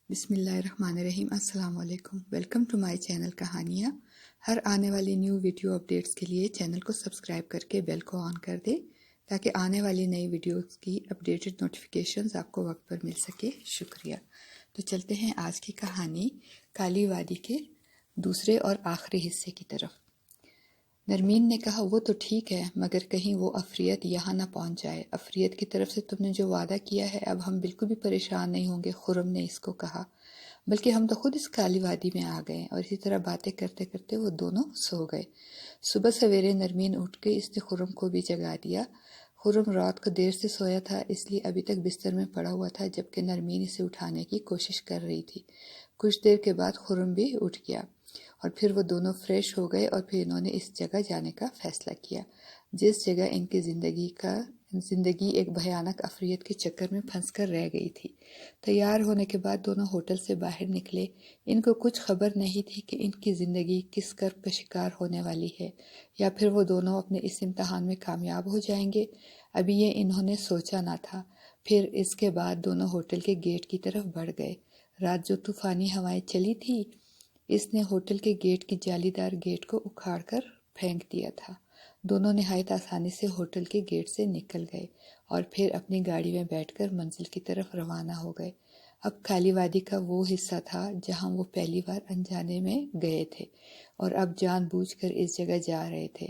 بسم اللہ الرحمن الرحیم۔ السلام علیکم، ویلکم ٹو مائی چینل کہانیاں۔ ہر آنے والی نیو ویڈیو اپڈیٹس کے لیے چینل کو سبسکرائب کر کے بیل کو آن کر دیں تاکہ آنے والی نئی ویڈیوز کی اپڈیٹڈ نوٹیفیکیشنز آپ کو وقت پر مل سکے۔ شکریہ۔ تو چلتے ہیں آج کی کہانی کالی وادی کے دوسرے اور آخری حصے کی طرف۔ نرمین نے کہا وہ تو ٹھیک ہے مگر کہیں وہ عفریت یہاں نہ پہنچ جائے۔ عفریت کی طرف سے تم نے جو وعدہ کیا ہے اب ہم بالکل بھی پریشان نہیں ہوں گے، خرم نے اس کو کہا، بلکہ ہم تو خود اس کالی وادی میں آ گئے۔ اور اسی طرح باتیں کرتے کرتے وہ دونوں سو گئے۔ صبح سویرے نرمین اٹھ کے اس نے خرم کو بھی جگا دیا۔ خرم رات کو دیر سے سویا تھا اس لیے ابھی تک بستر میں پڑا ہوا تھا جبکہ نرمین اسے اٹھانے کی کوشش کر رہی تھی۔ کچھ دیر کے بعد خرم بھی اٹھ گیا اور پھر وہ دونوں فریش ہو گئے اور پھر انہوں نے اس جگہ جانے کا فیصلہ کیا جس جگہ ان کی زندگی ایک بھیانک عفریت کے چکر میں پھنس کر رہ گئی تھی۔ تیار ہونے کے بعد دونوں ہوٹل سے باہر نکلے۔ ان کو کچھ خبر نہیں تھی کہ ان کی زندگی کس کرب کا شکار ہونے والی ہے یا پھر وہ دونوں اپنے اس امتحان میں کامیاب ہو جائیں گے۔ ابھی یہ انہوں نے سوچا نہ تھا۔ پھر اس کے بعد دونوں ہوٹل کے گیٹ کی طرف بڑھ گئے۔ رات جو طوفانی ہوائیں چلی تھی اس نے ہوٹل کے گیٹ کی جالی دار گیٹ کو اکھاڑ کر پھینک دیا تھا۔ دونوں نہایت آسانی سے ہوٹل کے گیٹ سے نکل گئے اور پھر اپنی گاڑی میں بیٹھ کر منزل کی طرف روانہ ہو گئے۔ اب کالی وادی کا وہ حصہ تھا جہاں وہ پہلی بار انجانے میں گئے تھے اور اب جان بوجھ کر اس جگہ جا رہے تھے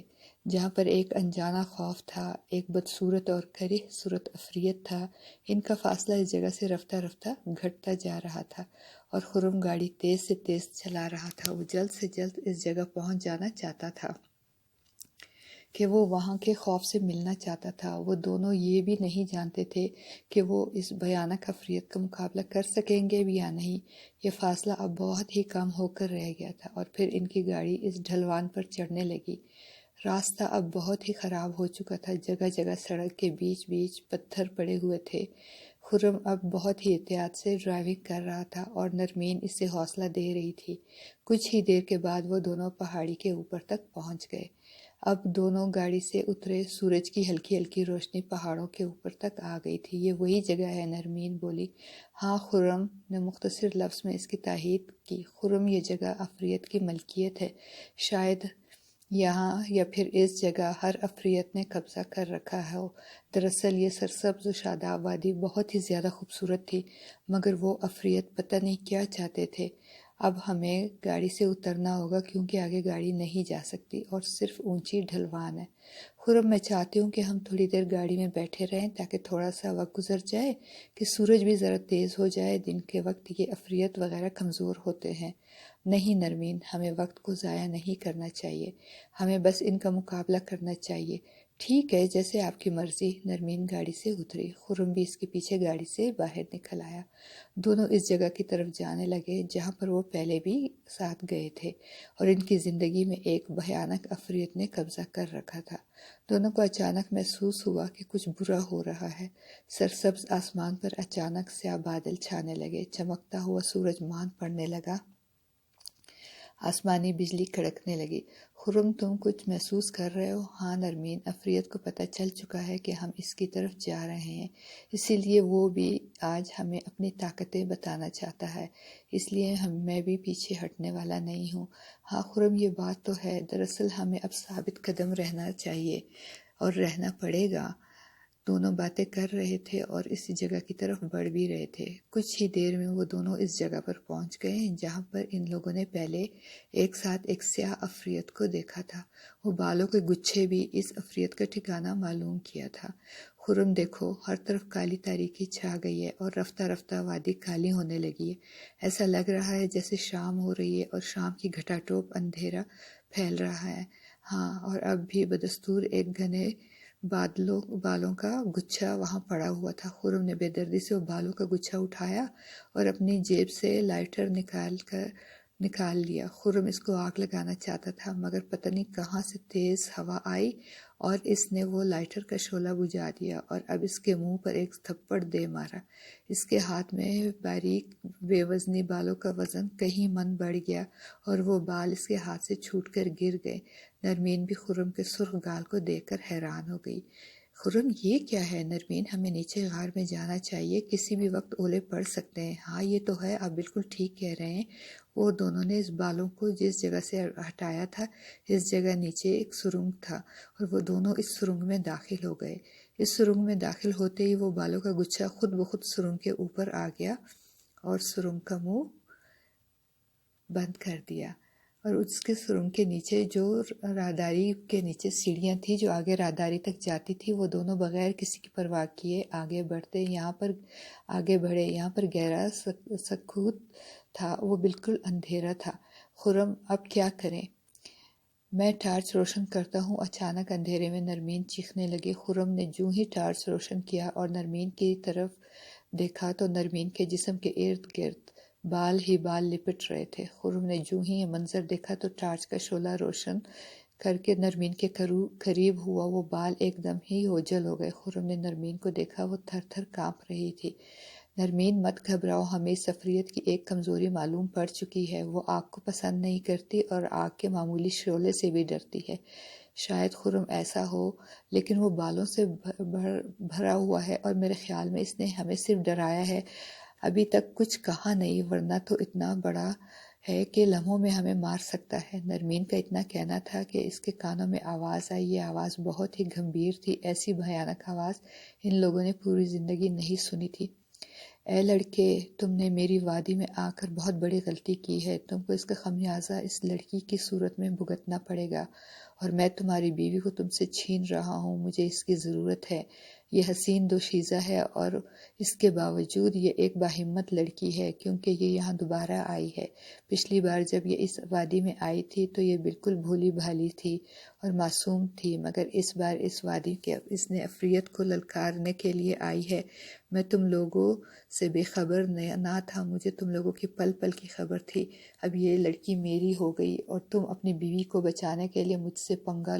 جہاں پر ایک انجانا خوف تھا، ایک بدصورت اور کریہ صورت عفریت تھا۔ ان کا فاصلہ اس جگہ سے رفتہ رفتہ گھٹتا جا رہا تھا اور خرم گاڑی تیز سے تیز چلا رہا تھا۔ وہ جلد سے جلد اس جگہ پہنچ جانا چاہتا تھا کہ وہ وہاں کے خوف سے ملنا چاہتا تھا۔ وہ دونوں یہ بھی نہیں جانتے تھے کہ وہ اس بھیانک عفریت کا مقابلہ کر سکیں گے بھی یا نہیں۔ یہ فاصلہ اب بہت ہی کم ہو کر رہ گیا تھا اور پھر ان کی گاڑی اس ڈھلوان پر چڑھنے لگی۔ راستہ اب بہت ہی خراب ہو چکا تھا، جگہ جگہ سڑک کے بیچ بیچ پتھر پڑے ہوئے تھے۔ خرم اب بہت ہی احتیاط سے ڈرائیونگ کر رہا تھا اور نرمین اسے حوصلہ دے رہی تھی۔ کچھ ہی دیر کے بعد وہ دونوں پہاڑی کے اوپر تک پہنچ گئے۔ اب دونوں گاڑی سے اترے۔ سورج کی ہلکی ہلکی روشنی پہاڑوں کے اوپر تک آ گئی تھی۔ یہ وہی جگہ ہے، نرمین بولی۔ ہاں، خرم نے مختصر لفظ میں اس کی تائید کی۔ خرم، یہ جگہ عفریت کی ملکیت ہے۔ شاید یہاں یا پھر اس جگہ ہر عفریت نے قبضہ کر رکھا ہو۔ دراصل یہ سرسبز و شاداب وادی بہت ہی زیادہ خوبصورت تھی مگر وہ عفریت پتہ نہیں کیا چاہتے تھے۔ اب ہمیں گاڑی سے اترنا ہوگا کیونکہ آگے گاڑی نہیں جا سکتی اور صرف اونچی ڈھلوان ہے۔ خرم، میں چاہتی ہوں کہ ہم تھوڑی دیر گاڑی میں بیٹھے رہیں تاکہ تھوڑا سا وقت گزر جائے کہ سورج بھی ذرا تیز ہو جائے۔ دن کے وقت یہ عفریت وغیرہ کمزور ہوتے ہیں۔ نہیں نرمین، ہمیں وقت کو ضائع نہیں کرنا چاہیے، ہمیں بس ان کا مقابلہ کرنا چاہیے۔ ٹھیک ہے، جیسے آپ کی مرضی۔ نرمین گاڑی سے اتری، خرم بھی اس کے پیچھے گاڑی سے باہر نکل آیا۔ دونوں اس جگہ کی طرف جانے لگے جہاں پر وہ پہلے بھی ساتھ گئے تھے اور ان کی زندگی میں ایک بھیانک عفریت نے قبضہ کر رکھا تھا۔ دونوں کو اچانک محسوس ہوا کہ کچھ برا ہو رہا ہے۔ سرسبز آسمان پر اچانک سیاہ بادل چھانے لگے، چمکتا ہوا سورج ماند پڑنے لگا، آسمانی بجلی کڑکنے لگی۔ خرم، تم کچھ محسوس کر رہے ہو؟ ہاں نرمین، عفریت کو پتہ چل چکا ہے کہ ہم اس کی طرف جا رہے ہیں، اسی لیے وہ بھی آج ہمیں اپنی طاقتیں بتانا چاہتا ہے، اس لیے میں بھی پیچھے ہٹنے والا نہیں ہوں۔ ہاں خرم، یہ بات تو ہے، دراصل ہمیں اب ثابت قدم رہنا چاہیے اور رہنا پڑے گا۔ دونوں باتیں کر رہے تھے اور اسی جگہ کی طرف بڑھ بھی رہے تھے۔ کچھ ہی دیر میں وہ دونوں اس جگہ پر پہنچ گئے جہاں پر ان لوگوں نے پہلے ایک ساتھ ایک سیاہ عفریت کو دیکھا تھا۔ وہ بالوں کے گچھے بھی اس عفریت کا ٹھکانہ معلوم کیا تھا۔ خرم دیکھو، ہر طرف کالی تاریکی چھا گئی ہے اور رفتہ رفتہ وادی کالی ہونے لگی ہے۔ ایسا لگ رہا ہے جیسے شام ہو رہی ہے اور شام کی گھٹا ٹوپ اندھیرا پھیل رہا ہے۔ ہاں، اور اب بھی بدستور ایک گھنے بالوں کا گچھا وہاں پڑا ہوا تھا۔ خرم نے بے دردی سے وہ بالوں کا گچھا اٹھایا اور اپنی جیب سے لائٹر نکال لیا۔ خرم اس کو آگ لگانا چاہتا تھا مگر پتہ نہیں کہاں سے تیز ہوا آئی اور اس نے وہ لائٹر کا شعلہ بجھا دیا اور اب اس کے منہ پر ایک تھپڑ دے مارا۔ اس کے ہاتھ میں باریک بے وزنی بالوں کا وزن کہیں من بڑھ گیا اور وہ بال اس کے ہاتھ سے چھوٹ کر گر گئے۔ نرمین بھی خرم کے سرخ گال کو دیکھ کر حیران ہو گئی۔ خرم یہ کیا ہے نرمین، ہمیں نیچے غار میں جانا چاہیے، کسی بھی وقت اولے پڑ سکتے ہیں۔ ہاں یہ تو ہے، آپ بالکل ٹھیک کہہ رہے ہیں۔ وہ دونوں نے اس بالوں کو جس جگہ سے ہٹایا تھا، اس جگہ نیچے ایک سرنگ تھا اور وہ دونوں اس سرنگ میں داخل ہو گئے۔ اس سرنگ میں داخل ہوتے ہی وہ بالوں کا گچھا خود بخود سرنگ کے اوپر آ گیا اور سرنگ کا منہ بند کر دیا، اور اس کے سرنگ کے نیچے جو راہداری کے نیچے سیڑھیاں تھیں جو آگے راہداری تک جاتی تھی، وہ دونوں بغیر کسی کی پرواہ کیے آگے بڑھے۔ یہاں پر گہرا سکوت تھا، وہ بالکل اندھیرا تھا۔ خرم اب کیا کریں؟ میں ٹارچ روشن کرتا ہوں۔ اچانک اندھیرے میں نرمین چیخنے لگی۔ خرم نے جوں ہی ٹارچ روشن کیا اور نرمین کی طرف دیکھا تو نرمین کے جسم کے ارد گرد بال ہی بال لپٹ رہے تھے۔ خرم نے جوں ہی یہ منظر دیکھا تو ٹارچ کا شعلہ روشن کر کے نرمین کے قریب ہوا۔ وہ بال ایک دم ہی اوجھل ہو گئے۔ خرم نے نرمین کو دیکھا، وہ تھر تھر کانپ رہی تھی۔ نرمین مت گھبراؤ، ہمیں اس عفریت کی ایک کمزوری معلوم پڑ چکی ہے، وہ آگ کو پسند نہیں کرتی اور آگ کے معمولی شعلے سے بھی ڈرتی ہے۔ شاید خرم ایسا ہو، لیکن وہ بالوں سے بھرا ہوا ہے اور میرے خیال میں اس نے ہمیں صرف ڈرایا ہے، ابھی تک کچھ کہا نہیں، ورنہ تو اتنا بڑا ہے کہ لمحوں میں ہمیں مار سکتا ہے۔ نرمین کا اتنا کہنا تھا کہ اس کے کانوں میں آواز آئی۔ یہ آواز بہت ہی گمبھیر تھی، ایسی بھیانک آواز ان لوگوں نے پوری زندگی نہیں سنی تھی۔ اے لڑکے، تم نے میری وادی میں آ کر بہت بڑی غلطی کی ہے، تم کو اس کا خمیازہ اس لڑکی کی صورت میں بھگتنا پڑے گا، اور میں تمہاری بیوی کو تم سے چھین رہا ہوں، مجھے اس کی ضرورت ہے۔ یہ حسین دوشیزہ ہے اور اس کے باوجود یہ ایک باہمت لڑکی ہے، کیونکہ یہ یہاں دوبارہ آئی ہے۔ پچھلی بار جب یہ اس وادی میں آئی تھی تو یہ بالکل بھولی بھالی تھی اور معصوم تھی، مگر اس بار اس وادی کے اس نے عفریت کو للکارنے کے لیے آئی ہے۔ میں تم لوگوں سے بے خبر نہ تھا، مجھے تم لوگوں کی پل پل کی خبر تھی۔ اب یہ لڑکی میری ہو گئی اور تم اپنی بیوی کو بچانے کے لیے مجھ سے پنگا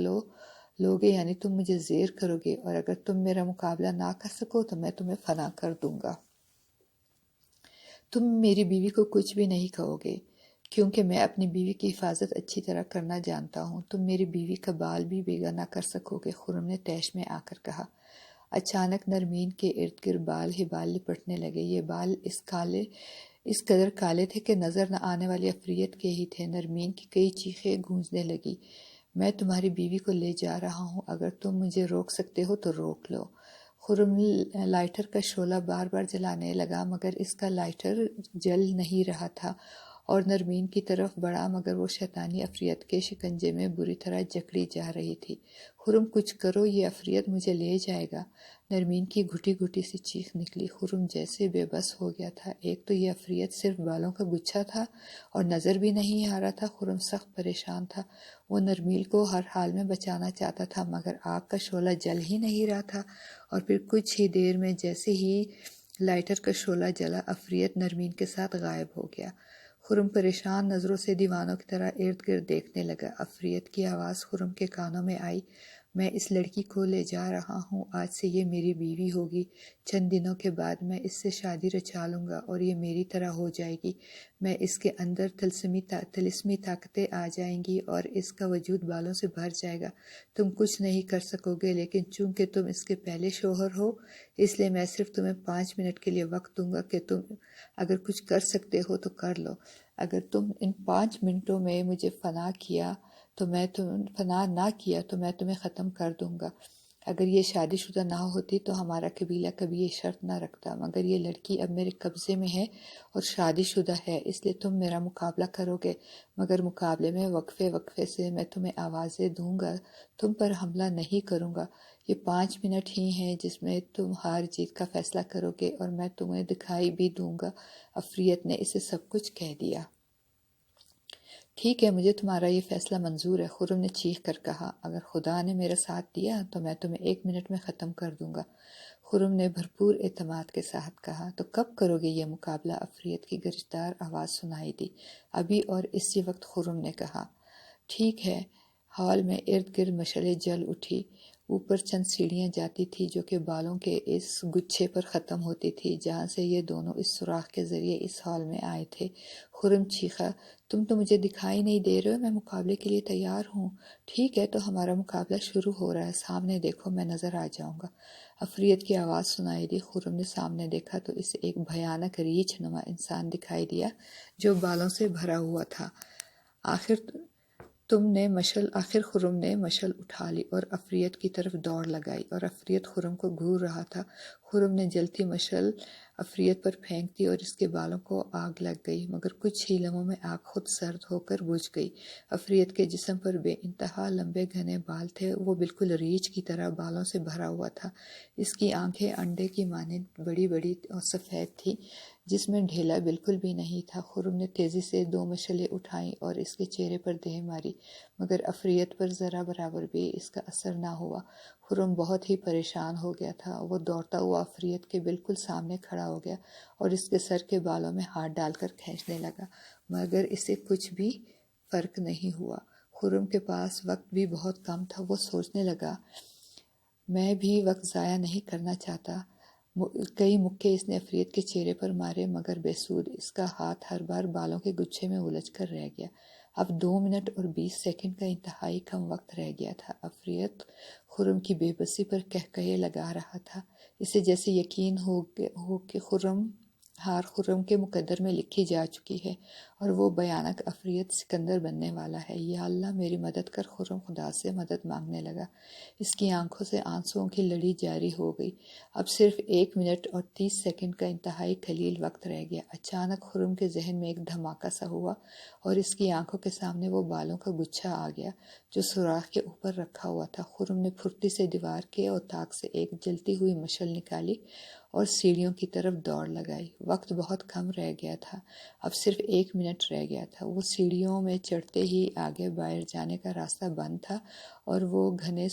لوگے، یعنی تم مجھے زیر کرو گے، اور اگر تم میرا مقابلہ نہ کر سکو تو میں تمہیں فنا کر دوں گا۔ تم میری بیوی کو کچھ بھی نہیں کہو گے، کیونکہ میں اپنی بیوی کی حفاظت اچھی طرح کرنا جانتا ہوں۔ تم میری بیوی کا بال بھی بیگا نہ کر سکو گے، خرم نے طیش میں آ کر کہا۔ اچانک نرمین کے ارد گرد بال ہی بال لپٹنے لگے۔ یہ بال اس قدر کالے تھے کہ نظر نہ آنے والی عفریت کے ہی تھے۔ نرمین کی کئی چیخیں گونجنے لگی۔ میں تمہاری بیوی کو لے جا رہا ہوں، اگر تم مجھے روک سکتے ہو تو روک لو۔ خرم لائٹر کا شعلہ بار بار جلانے لگا، مگر اس کا لائٹر جل نہیں رہا تھا اور نرمین کی طرف بڑھا، مگر وہ شیطانی عفریت کے شکنجے میں بری طرح جکڑی جا رہی تھی۔ خرم کچھ کرو، یہ عفریت مجھے لے جائے گا۔ نرمین کی گھٹی گھٹی سی چیخ نکلی۔ خرم جیسے بے بس ہو گیا تھا۔ ایک تو یہ عفریت صرف بالوں کا گچھا تھا اور نظر بھی نہیں آ رہا تھا۔ خرم سخت پریشان تھا، وہ نرمین کو ہر حال میں بچانا چاہتا تھا، مگر آگ کا شعلہ جل ہی نہیں رہا تھا، اور پھر کچھ ہی دیر میں جیسے ہی لائٹر کا شعلہ جلا، عفریت نرمین کے ساتھ غائب ہو گیا۔ خرم پریشان نظروں سے دیوانوں کی طرح ارد گرد دیکھنے لگا۔ عفریت کی آواز خرم کے کانوں میں آئی، میں اس لڑکی کو لے جا رہا ہوں، آج سے یہ میری بیوی ہوگی، چند دنوں کے بعد میں اس سے شادی رچا لوں گا اور یہ میری طرح ہو جائے گی، میں اس کے اندر طلسمی طاقتیں آ جائیں گی اور اس کا وجود بالوں سے بھر جائے گا۔ تم کچھ نہیں کر سکو گے، لیکن چونکہ تم اس کے پہلے شوہر ہو، اس لیے میں صرف تمہیں 5 منٹ کے لیے وقت دوں گا کہ تم اگر کچھ کر سکتے ہو تو کر لو۔ اگر تم ان 5 منٹوں میں مجھے فنا نہ کیا تو میں تمہیں ختم کر دوں گا۔ اگر یہ شادی شدہ نہ ہوتی تو ہمارا قبیلہ کبھی یہ شرط نہ رکھتا، مگر یہ لڑکی اب میرے قبضے میں ہے اور شادی شدہ ہے، اس لیے تم میرا مقابلہ کرو گے، مگر مقابلے میں وقفے سے میں تمہیں آوازیں دوں گا، تم پر حملہ نہیں کروں گا۔ یہ 5 منٹ ہی ہیں جس میں تم ہار جیت کا فیصلہ کرو گے اور میں تمہیں دکھائی بھی دوں گا۔ عفریت نے اسے سب کچھ کہہ دیا۔ ٹھیک ہے، مجھے تمہارا یہ فیصلہ منظور ہے، خرم نے چیخ کر کہا۔ اگر خدا نے میرا ساتھ دیا تو میں تمہیں 1 منٹ میں ختم کر دوں گا، خرم نے بھرپور اعتماد کے ساتھ کہا۔ تو کب کرو گے یہ مقابلہ؟ عفریت کی گرجدار آواز سنائی دی۔ ابھی اور اسی وقت، خرم نے کہا۔ ٹھیک ہے۔ ہال میں ارد گرد مشعلیں جل اٹھی۔ اوپر چند سیڑھیاں جاتی تھی جو کہ بالوں کے اس گچھے پر ختم ہوتی تھی جہاں سے یہ دونوں اس سوراخ کے ذریعے اس ہال میں آئے تھے۔ خرم چیخا، تم تو مجھے دکھائی نہیں دے رہے ہو، میں مقابلے کے لیے تیار ہوں۔ ٹھیک ہے تو ہمارا مقابلہ شروع ہو رہا ہے، سامنے دیکھو، میں نظر آ جاؤں گا۔ عفریت کی آواز سنائی دی۔ خرم نے سامنے دیکھا تو اسے ایک بھیانک ریچھ نما انسان دکھائی دیا جو بالوں سے بھرا ہوا تھا۔ آخر خرم نے مشل اٹھا لی اور عفریت کی طرف دوڑ لگائی اور عفریت خرم کو گھور رہا تھا۔ خرم نے جلتی مشل عفریت پر پھینک دی اور اس کے بالوں کو آگ لگ گئی، مگر کچھ ہی لمحوں میں آگ خود سرد ہو کر بجھ گئی۔ عفریت کے جسم پر بے انتہا لمبے گھنے بال تھے، وہ بالکل ریچھ کی طرح بالوں سے بھرا ہوا تھا۔ اس کی آنکھیں انڈے کی مانند بڑی بڑی اور سفید تھیں جس میں ڈھیلا بالکل بھی نہیں تھا۔ خرم نے تیزی سے 2 مشلیں اٹھائیں اور اس کے چہرے پر دے ماری، مگر عفریت پر ذرا برابر بھی اس کا اثر نہ ہوا۔ خرم بہت ہی پریشان ہو گیا تھا۔ وہ دوڑتا ہوا عفریت کے بالکل سامنے کھڑا ہو گیا اور اس کے سر کے بالوں میں ہاتھ ڈال کر کھینچنے لگا، مگر اسے کچھ بھی فرق نہیں ہوا۔ خرم کے پاس وقت بھی بہت کم تھا۔ وہ سوچنے لگا، میں بھی وقت ضائع نہیں کرنا چاہتا۔ کئی مکے اس نے عفریت کے چہرے پر مارے مگر بے سود۔ اس کا ہاتھ ہر بار بالوں کے گچھے میں الجھ کر رہ گیا۔ اب 2 منٹ اور 20 سیکنڈ کا انتہائی کم وقت رہ گیا تھا۔ عفریت خرم کی بے بسی پر قہقہے لگا رہا تھا۔ اسے جیسے یقین ہو کہ ہار خرم کے مقدر میں لکھی جا چکی ہے اور وہ بھیانک عفریت سکندر بننے والا ہے۔ یا اللہ میری مدد کر، خرم خدا سے مدد مانگنے لگا۔ اس کی آنکھوں سے آنسوؤں کی لڑی جاری ہو گئی۔ اب صرف 1 منٹ اور 30 سیکنڈ کا انتہائی قلیل وقت رہ گیا۔ اچانک خرم کے ذہن میں ایک دھماکہ سا ہوا اور اس کی آنکھوں کے سامنے وہ بالوں کا گچھا آ گیا جو سوراخ کے اوپر رکھا ہوا تھا۔ خرم نے پھرتی سے دیوار کے اور طاق سے ایک جلتی ہوئی مشل نکالی اور سیڑھیوں کی طرف دوڑ لگائی۔ وقت بہت کم رہ گیا تھا، اب صرف 1 منٹ رہ گیا تھا۔ وہ سیڑھیوں میں چڑھتے ہی آگے باہر جانے کا راستہ بند تھا اور وہ گھنے بال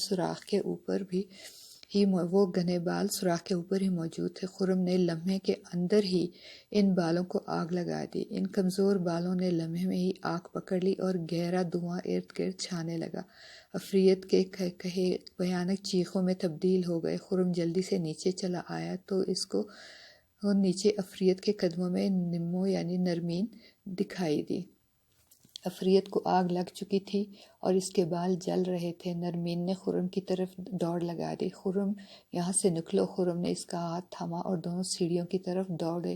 سوراخ کے اوپر ہی موجود تھے۔ خرم نے لمحے کے اندر ہی ان بالوں کو آگ لگا دی۔ ان کمزور بالوں نے لمحے میں ہی آگ پکڑ لی اور گہرا دھواں ارد گرد چھانے لگا۔ عفریت کے کہے بھیانک چیخوں میں تبدیل ہو گئے۔ خرم جلدی سے نیچے چلا آیا تو اس کو نیچے عفریت کے قدموں میں نمو یعنی نرمین دکھائی دی۔ عفریت کو آگ لگ چکی تھی اور اس کے بال جل رہے تھے۔ نرمین نے خرم کی طرف دوڑ لگا دی۔ خرم یہاں سے نکلو۔ خرم نے اس کا ہاتھ تھاما اور دونوں سیڑھیوں کی طرف دوڑے۔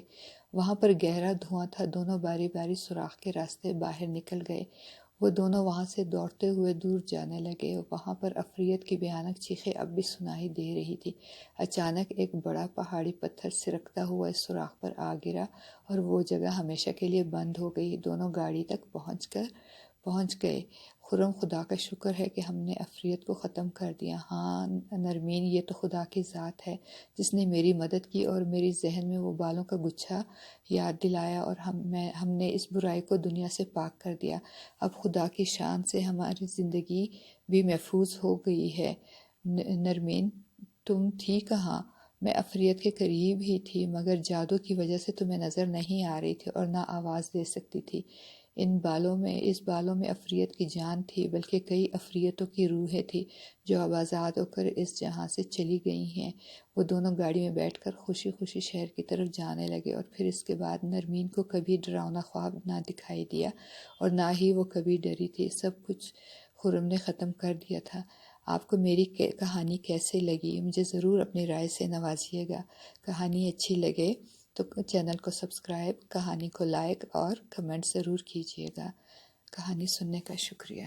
وہاں پر گہرا دھواں تھا۔ دونوں باری باری سوراخ کے راستے باہر نکل گئے۔ وہ دونوں وہاں سے دوڑتے ہوئے دور جانے لگے۔ وہاں پر عفریت کی بھیانک چیخیں اب بھی سنائی دے رہی تھی۔ اچانک ایک بڑا پہاڑی پتھر سرکتا ہوا اس سوراخ پر آ گرا اور وہ جگہ ہمیشہ کے لیے بند ہو گئی۔ دونوں گاڑی تک پہنچ گئے۔ خرم، خدا کا شکر ہے کہ ہم نے عفریت کو ختم کر دیا۔ ہاں نرمین، یہ تو خدا کی ذات ہے جس نے میری مدد کی اور میری ذہن میں وہ بالوں کا گچھا یاد دلایا اور ہم نے اس برائی کو دنیا سے پاک کر دیا۔ اب خدا کی شان سے ہماری زندگی بھی محفوظ ہو گئی ہے۔ نرمین، تم تھی کہاں؟ میں عفریت کے قریب ہی تھی مگر جادو کی وجہ سے تمہیں نظر نہیں آ رہی تھی اور نہ آواز دے سکتی تھی۔ اس بالوں میں عفریت کی جان تھی، بلکہ کئی عفریتوں کی روحیں تھیں جو اب آزاد ہو کر اس جہاں سے چلی گئی ہیں۔ وہ دونوں گاڑی میں بیٹھ کر خوشی خوشی شہر کی طرف جانے لگے اور پھر اس کے بعد نرمین کو کبھی ڈراؤنا خواب نہ دکھائی دیا اور نہ ہی وہ کبھی ڈری تھی۔ سب کچھ خرم نے ختم کر دیا تھا۔ آپ کو میری کہانی کیسے لگی؟ مجھے ضرور اپنی رائے سے نوازیے گا۔ کہانی اچھی لگے تو چینل کو سبسکرائب، کہانی کو لائک اور کمنٹ ضرور کیجیے گا۔ کہانی سننے کا شکریہ۔